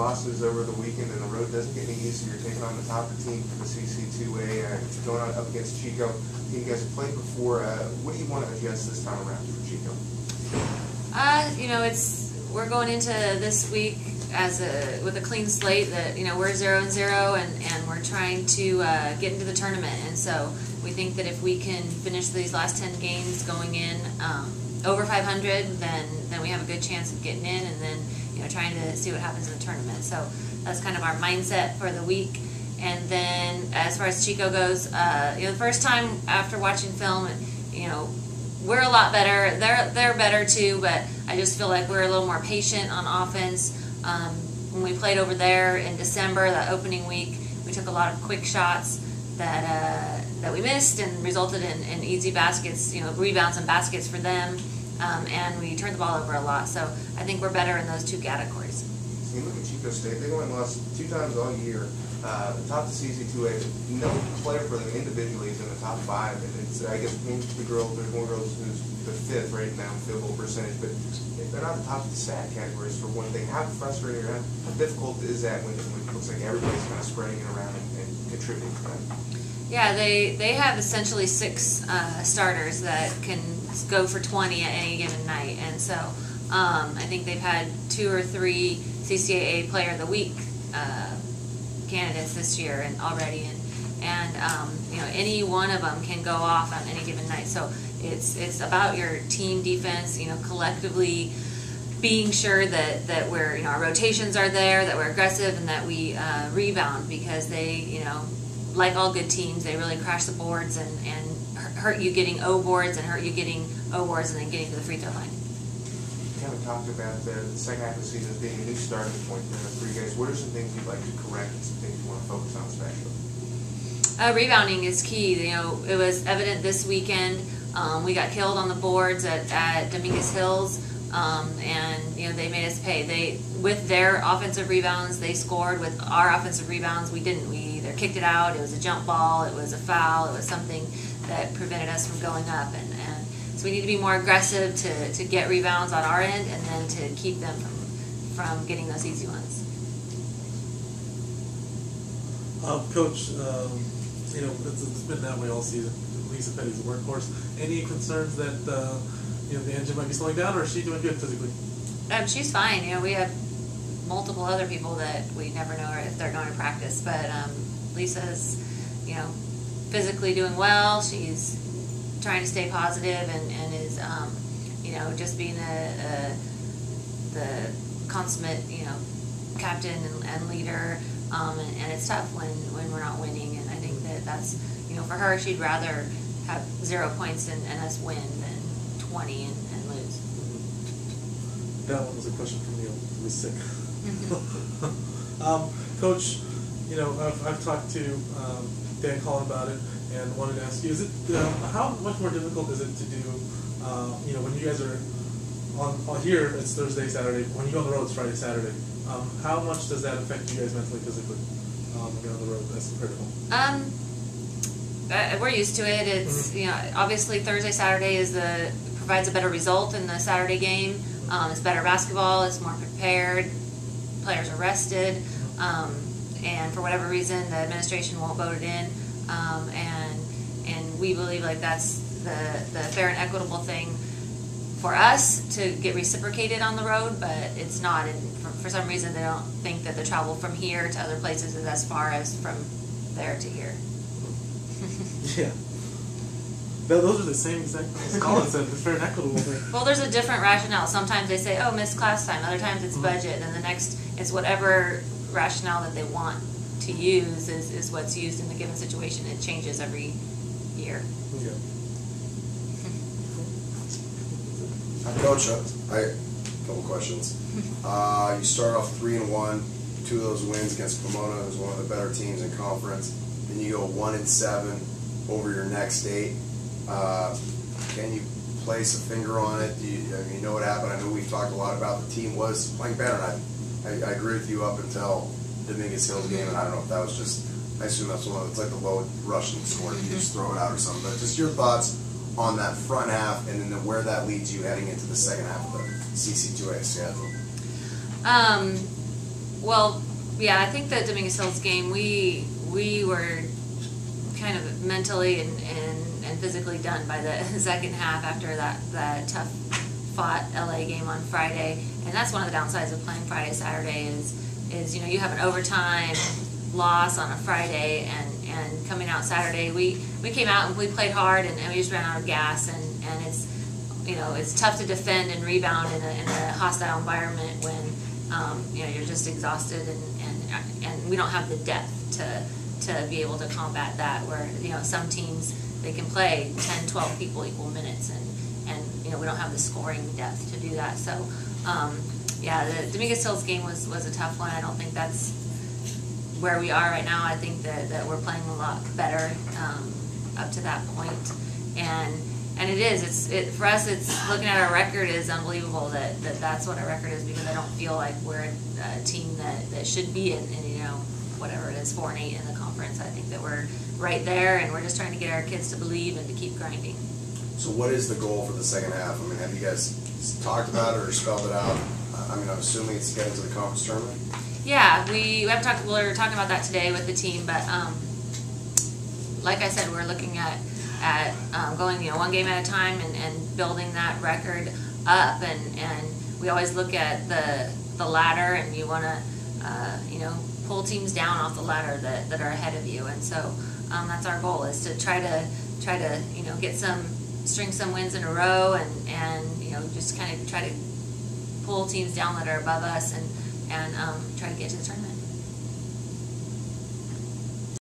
losses over the weekend, and the road doesn't get any easier. You're taking on the top team for the CC2A, going on up against Chico. You guys have played before. What do you want to adjust this time around for Chico? We're going into this week with a clean slate. That we're 0-0, and we're trying to get into the tournament. And so we think that if we can finish these last 10 games going in over 500, then we have a good chance of getting in, and then trying to see what happens in the tournament. So that's kind of our mindset for the week. And then as far as Chico goes, the first time after watching film, we're a lot better. They're better too, but I just feel like we're a little more patient on offense. When we played over there in December, that opening week, we took a lot of quick shots that we missed and resulted in easy baskets, rebounds and baskets for them. And we turned the ball over a lot. So I think we're better in those two categories. So you look at Chico State, they've only lost 2 times all year. Top the CC2A, no player for them individually is in the top 5. And it's, I guess, there's more girls who's the 5th right now in field goal percentage, but they're not the top of the stat categories for one thing. How frustrating or how difficult is that when it looks like everybody's kind of spreading it around and contributing to that? Yeah, they have essentially 6 starters that can go for 20 at any given night, and so I think they've had 2 or 3 CCAA Player of the Week candidates this year and already, and any one of them can go off on any given night. So it's about your team defense, collectively being sure that we're our rotations are there, that we're aggressive, and that we rebound, because they like all good teams, they really crash the boards and hurt you getting O boards and hurt you getting O boards and then getting to the free throw line. We haven't talked about the second half of the season as being a new starting point for you guys. What are some things you'd like to correct and some things you want to focus on especially? Rebounding is key. It was evident this weekend. We got killed on the boards at Dominguez Hills, and they made us pay. With their offensive rebounds, they scored. With our offensive rebounds, we didn't. We either kicked it out, it was a jump ball, it was a foul, it was something that prevented us from going up, and so we need to be more aggressive to get rebounds on our end, and then to keep them from getting those easy ones. Coach, it's been that way all season. Lisa Petty's a workhorse. Any concerns that the engine might be slowing down, or is she doing good physically? She's fine. We have multiple other people that we never know if they're going to practice, but Lisa's physically doing well. She's trying to stay positive and is just being the consummate captain and leader, and it's tough when we're not winning, and I think that's for her, she'd rather have 0 points and us win than 20 and lose. That one was a question from Neil, who was sick. Coach, I've talked to Dan Collin about it and wanted to ask you, is it how much more difficult is it to do, when you guys are on here, it's Thursday, Saturday, when you go on the road, it's Friday, Saturday. How much does that affect you guys mentally, physically, when you're on the road as compared to home? We're used to it. It's obviously Thursday, Saturday provides a better result in the Saturday game. It's better basketball. It's more prepared. Players are rested, and for whatever reason, the administration won't vote it in. And we believe that's the fair and equitable thing for us to get reciprocated on the road, but it's not. And for some reason, they don't think that the travel from here to other places is as far as from there to here. Yeah. Those are the same exact things Colin said, the fair and equitable thing. Well, there's a different rationale. Sometimes they say, oh, missed class time. Other times it's budget. And the next is whatever rationale that they want to use is what's used in the given situation. It changes every year. Yeah. Coach, a couple questions. You start off 3-1, 2 of those wins against Pomona, who's one of the better teams in conference. Then you go 1-7 over your next 8. Can you place a finger on it? You know what happened? I know we've talked a lot about the team was playing better, and I agree with you up until Dominguez Hills game, and I don't know if that was just, I assume that's it's like the low Russian score, you just throw it out or something, but just your thoughts on that front half and then where that leads you heading into the second half of the CC2A schedule. Well, yeah, I think the Dominguez Hills game, we were kind of mentally and physically done by the second half after that tough fought LA game on Friday. And that's one of the downsides of playing Friday, Saturday is you have an overtime loss on a Friday and coming out Saturday. We came out and we played hard and we just ran out of gas and it's it's tough to defend and rebound in a hostile environment when you're just exhausted and we don't have the depth to be able to combat that, where some teams they can play 10, 12 people equal minutes and we don't have the scoring depth to do that. So the Dominguez Hills game was a tough one. I don't think that's where we are right now. I think that we're playing a lot better up to that point. And it is. For us. It's looking at our record is unbelievable that's what our record is, because I don't feel like we're a team that should be in whatever it is 4-8 in the conference. I think that we're right there, and we're just trying to get our kids to believe and to keep grinding. So what is the goal for the second half? I mean, have you guys talked about it or spelled it out? I mean, I'm assuming it's getting to the conference tournament. Yeah, we were talking about that today with the team, but like I said, we're looking at going one game at a time and building that record up, and we always look at the ladder, and you want to pull teams down off the ladder that are ahead of you, and so that's our goal, is to try to get string some wins in a row and just kind of try to pull teams down that are above us and try to get to the tournament.